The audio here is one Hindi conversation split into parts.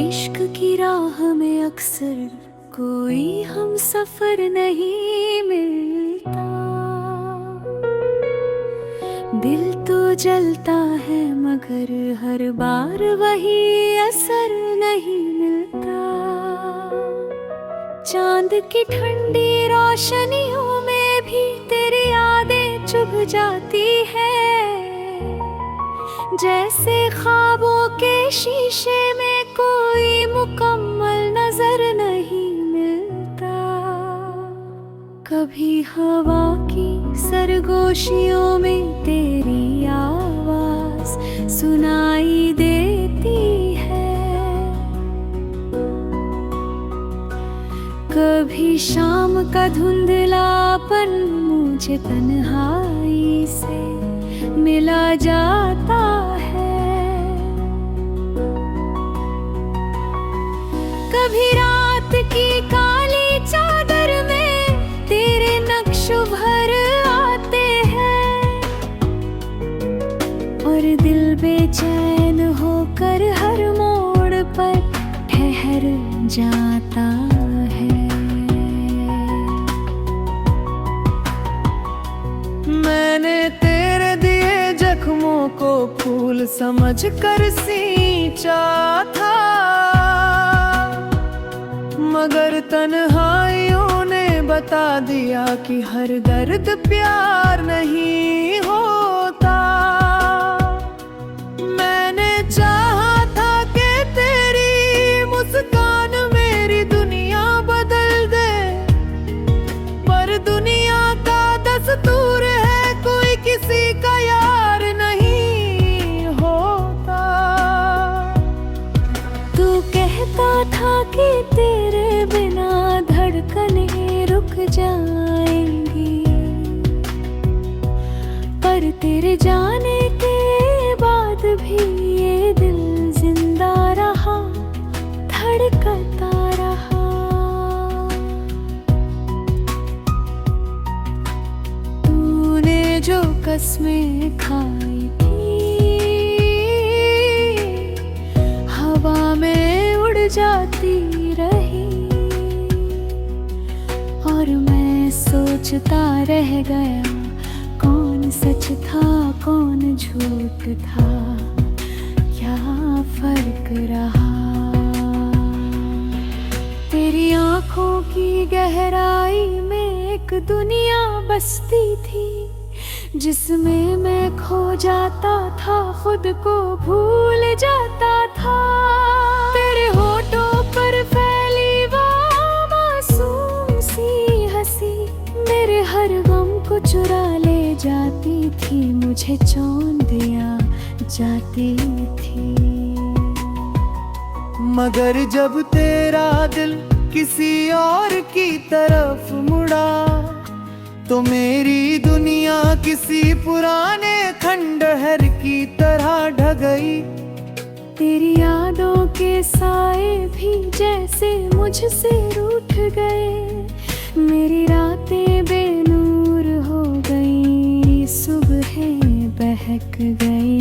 इश्क की राह में अक्सर कोई हम सफर नहीं मिलता। दिल तो जलता है मगर हर बार वही असर नहीं मिलता। चांद की ठंडी रोशनियों में भी तेरी यादें चुभ जाती है। जैसे ख्वाबों के शीशे में कोई मुकम्मल नजर नहीं मिलता। कभी हवा की सरगोशियों में तेरी आवाज सुनाई देती है। कभी शाम का धुंधलापन मुझे तन्हाई से मिला जाता है। कभी रात की काली चादर में तेरे नक्श भर आते हैं और दिल बेचैन होकर हर मोड़ पर ठहर जाता है। मैंने तेरे दिए जख्मों को फूल समझ कर सींचा था, मगर तन्हाइयों ने बता दिया कि हर दर्द प्यार नहीं होता। मैंने चाहा था कि तेरी मुस्कान मेरी दुनिया बदल दे, पर दुनिया का दस्तूर है कोई किसी का यार नहीं होता। तू कहता था कि तेरे बिना धड़कनें रुक जाएंगी, पर तेरे जाने के बाद भी ये दिल जिंदा रहा, धड़कता रहा। तूने जो कसमें खाई थी हवा में उड़ जाती रही, और मैं सोचता रह गया कौन सच था कौन झूठ था, क्या फर्क रहा। तेरी आंखों की गहराई में एक दुनिया बसती थी, जिसमें मैं खो जाता था, खुद को भूल जाता था। तेरे होठों पर फैली वो मासूम सी हंसी मेरे हर गम को चुरा ले जाती थी, मुझे चौंध दिया जाती थी। मगर जब तेरा दिल किसी और की तरफ मुड़ा, तो मेरी दुनिया किसी पुराने खंडहर की तरह ढह गई। तेरी यादों के साए भी जैसे मुझसे रूठ गए, मेरी रातें बेनूर हो गई, सुबहें बहक गई।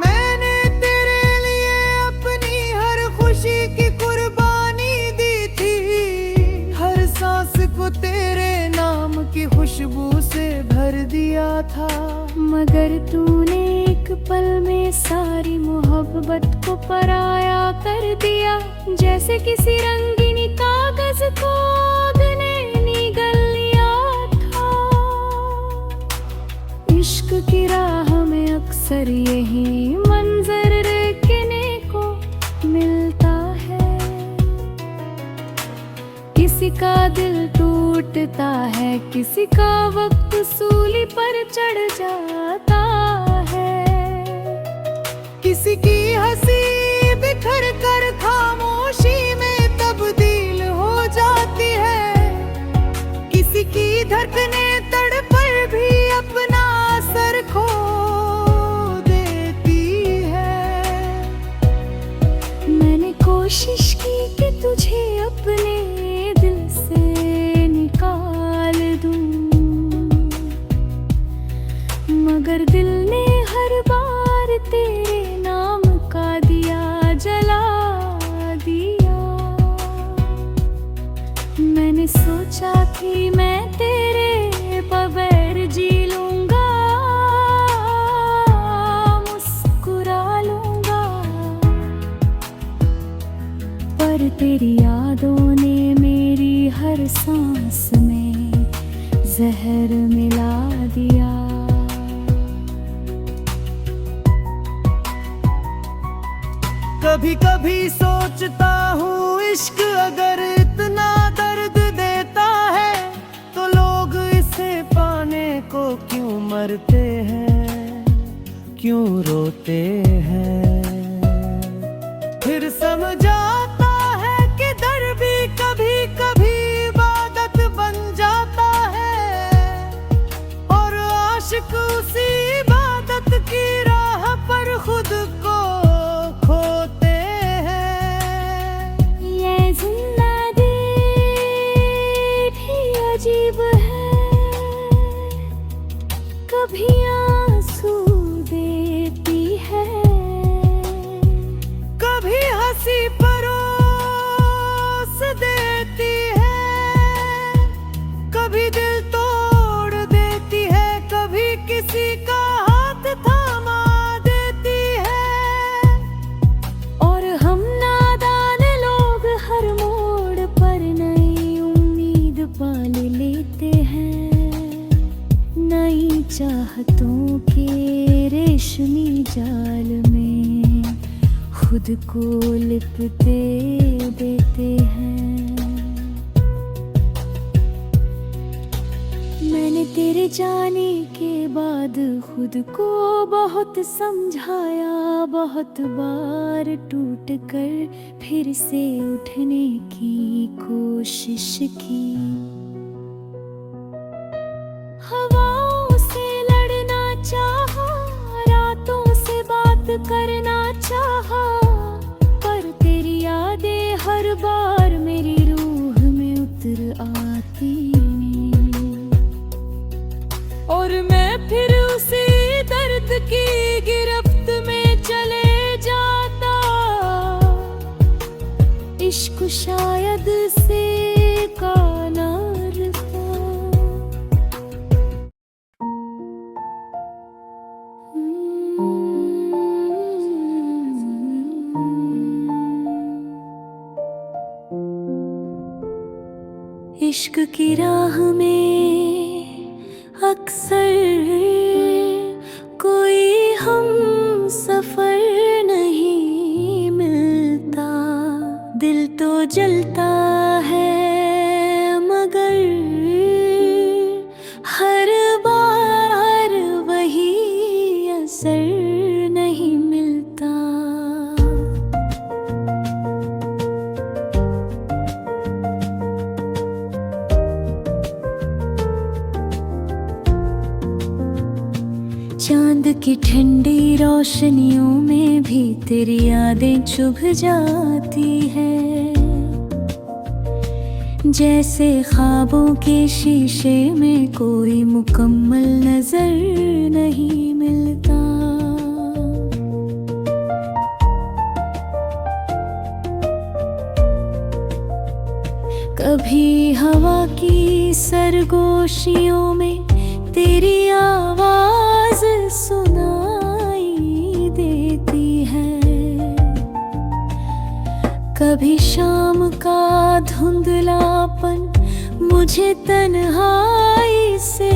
मैंने तेरे लिए अपनी हर खुशी की कुर्बानी दी थी, हर सांस को तेरे नाम की खुशबू से भर दिया था। मगर तूने एक पल में सारी मोहब्बत को पराया कर दिया, जैसे किसी रंगीन कागज को आग ने निगल लिया था। इश्क की राह में अक्सर यही मंजर देखने को मिलता है। किसी का दिल टूटता है, किसी का वक्त सूली पर चढ़ जाता है, किसी की हंसी बिखर कर खामोशी में तब्दील हो जाती है, किसी की धड़कनें तड़पकर भी अपना असर खो देती है। मैंने कोशिश की कि तुझे अपने दिल से निकाल दूं, मगर दिल ने हर बार तेरे नाम मिला दिया। कभी कभी सोचता हूँ इश्क अगर इतना दर्द देता है तो लोग इसे पाने को क्यों मरते हैं, क्यों रोते हैं। फिर समझ आता है कि दर भी कभी कभी इबादत बन जाता है और आशिक उसी इबादत की राह पर खुद को खोते हैं। ये जिंदगी भी अजीब है, कभी आंसू देती है, कभी हंसी परोस देती है, कभी दिल तोड़ देती है, कभी किसी का हाथ थामा देती है। और हम नादान लोग हर मोड़ पर नई उम्मीद पाल लेते हैं, नई चाहतों के रेशमी जाल में खुद को लिपटे देते हैं। मैंने तेरे जाने के बाद खुद को बहुत समझाया, बहुत बार टूट कर फिर से उठने की कोशिश की। हवाओं से लड़ना चाहा, रातों से बात करना चाहा, पर तेरी यादें हर बार मेरी रूह में उतर आती और मैं फिर उसी दर्द की गिरफ्त में चले जाता। इश्क शायद से का नारता। इश्क की राह में अक्सर कोई हम सफर नहीं मिलता। दिल तो जलता है मगर हर बार वही असर नहीं मिलता। चांद की ठंडी रोशनियों में भी तेरी यादें चुभ जाती है, जैसे ख्वाबों के शीशे में कोई मुकम्मल नजर नहीं मिलता। कभी हवा की सरगोशियों में तेरी आवाज सुनाई देती है, कभी शाम का धुंधलापन मुझे तन्हाई से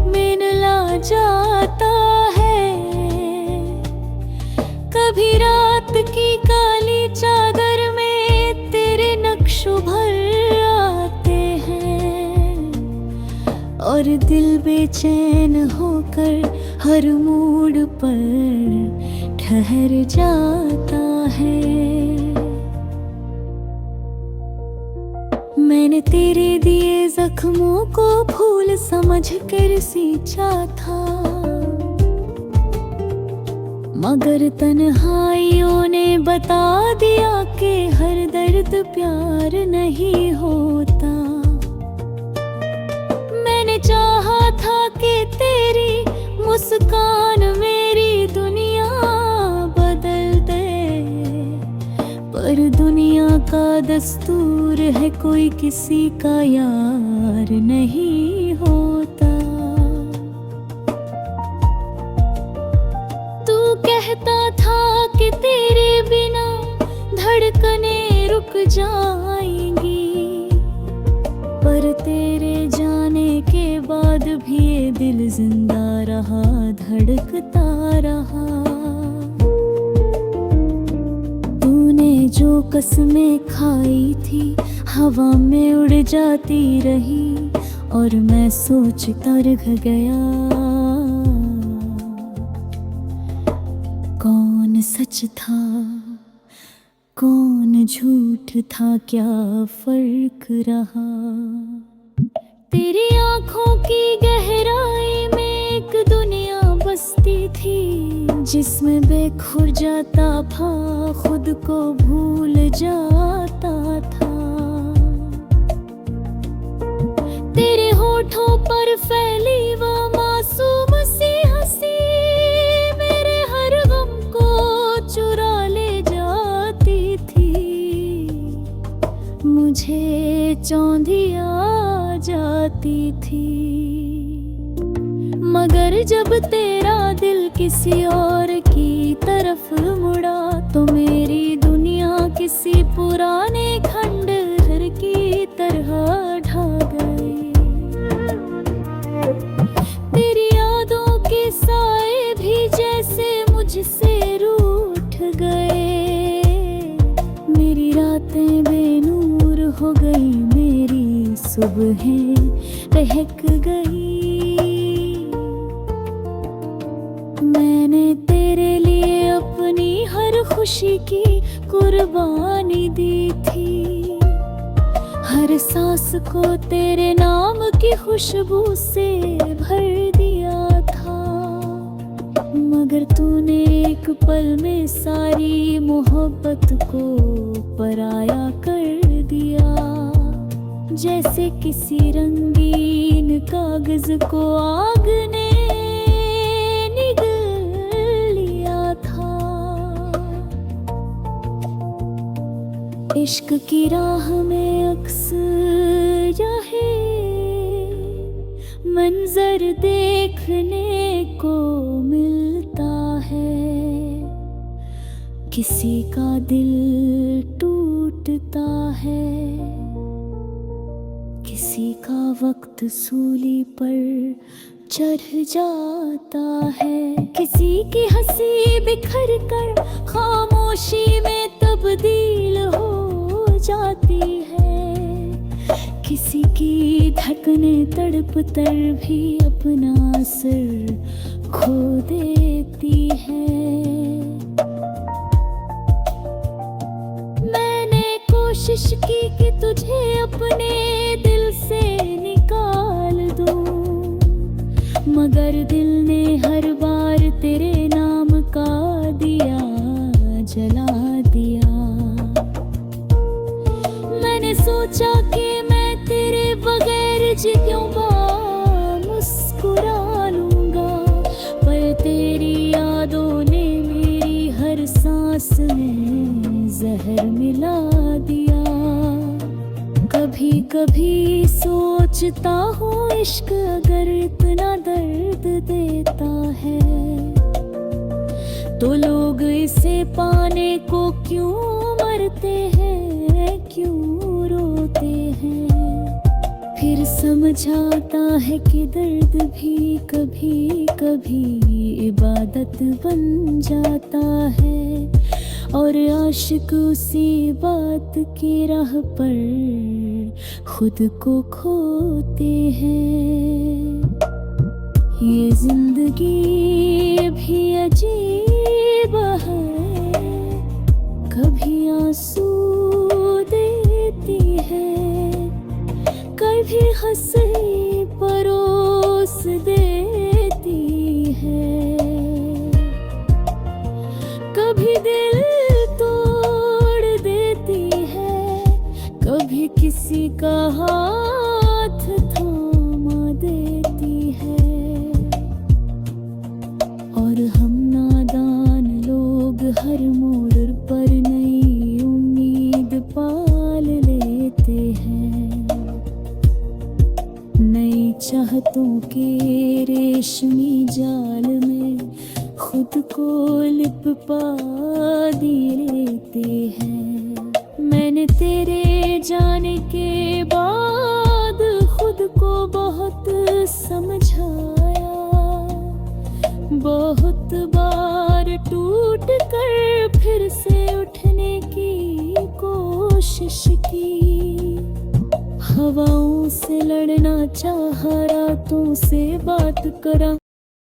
मिला जाता है, कभी रात की काली चादर में तेरे नक्श भर आते हैं और दिल बेचैन होकर हर मोड़ पर ठहर जाता है। मैंने तेरे दिए जख्मों को फूल समझ कर सींचा था, मगर तन्हाइयों ने बता दिया कि हर दर्द प्यार नहीं होता। मैंने चाहा था कि तेरी मुस्कान मेरी दुनिया बदल दे, पर दुनिया का दस्तूर है कोई किसी का यार नहीं होता। तू कहता था कि तेरे बिना धड़कनें रुक जाएंगी, पर तेरे जाने के बाद भी ये दिल जिंदा रहा, धड़कता रहा। तूने जो कसमें खाई थी हवा में उड़ जाती रही, और मैं सोचता रह गया कौन सच था कौन झूठ था, क्या फर्क रहा। तेरी आंखों की गहराई में एक दुनिया बसती थी, जिसमें बेखुर जाता था, खुद को भूल जाता था। तेरे होठों पर फैली वो मासूम सी हंसी मेरे हर गम को चुरा ले जाती थी। मुझे चौंधी आ जाती थी, मगर जब तेरा दिल किसी और की तरफ मुड़ा, तो मेरी दुनिया किसी पुराने खंडहर की तरह ढह गई। तेरी यादों के साए भी जैसे मुझसे रूठ गए, मेरी रातें बेनूर हो गई, मेरी सुबहें बहक गई। मैंने तेरे लिए अपनी हर खुशी की कुर्बानी दी थी, हर सांस को तेरे नाम की खुशबू से भर दिया था। मगर तूने एक पल में सारी मोहब्बत को पराया कर दिया, जैसे किसी रंगीन कागज को आग ने निगल लिया था। इश्क की राह में अक्सर यही मंजर देखने को मिलता है, किसी का दिल टूटता है, किसी का वक्त सूली पर चढ़ जाता है, किसी की हंसी बिखर कर खामोशी में तब्दील हो जाती है, किसी की धड़कनें तड़प कर भी अपना सिर खो देती है। मैंने कोशिश की कि तुझे अपने दिल से निकाल दूं, मगर दिल ने हर बार तेरे नाम का दिया जला दिया। मैंने सोचा कि मैं तेरे बगैर जी क्यों मुस्कुरा लूंगा, पर तेरी यादों ने मेरी हर सांस में जहर मिला दिया। कभी कभी सोचता हूँ इश्क अगर इतना दर्द देता है, तो लोग इसे पाने को क्यों मरते हैं, क्यों रोते हैं। फिर समझ आता है कि दर्द भी कभी कभी इबादत बन जाता है, और आशिक उसी बात की राह पर खुद को खोते हैं। ये जिंदगी भी अजीब है, कभी आंसू देती है, कभी हंसी परोस देती है, कभी दिल तोड़ देती है, कभी किसी का हाथ थामा देती है। और हम नादान लोग हर मोड़ पर नई उम्मीद पाल लेते हैं, नई चाहतों के रेशमी जाल में खुद को लिपटा लेते हैं। मैंने तेरे जाने के बाद खुद को बहुत बहुत समझाया, बहुत बार टूट कर फिर से उठने की कोशिश की। हवाओं से लड़ना चाहा, रातों से बात करा,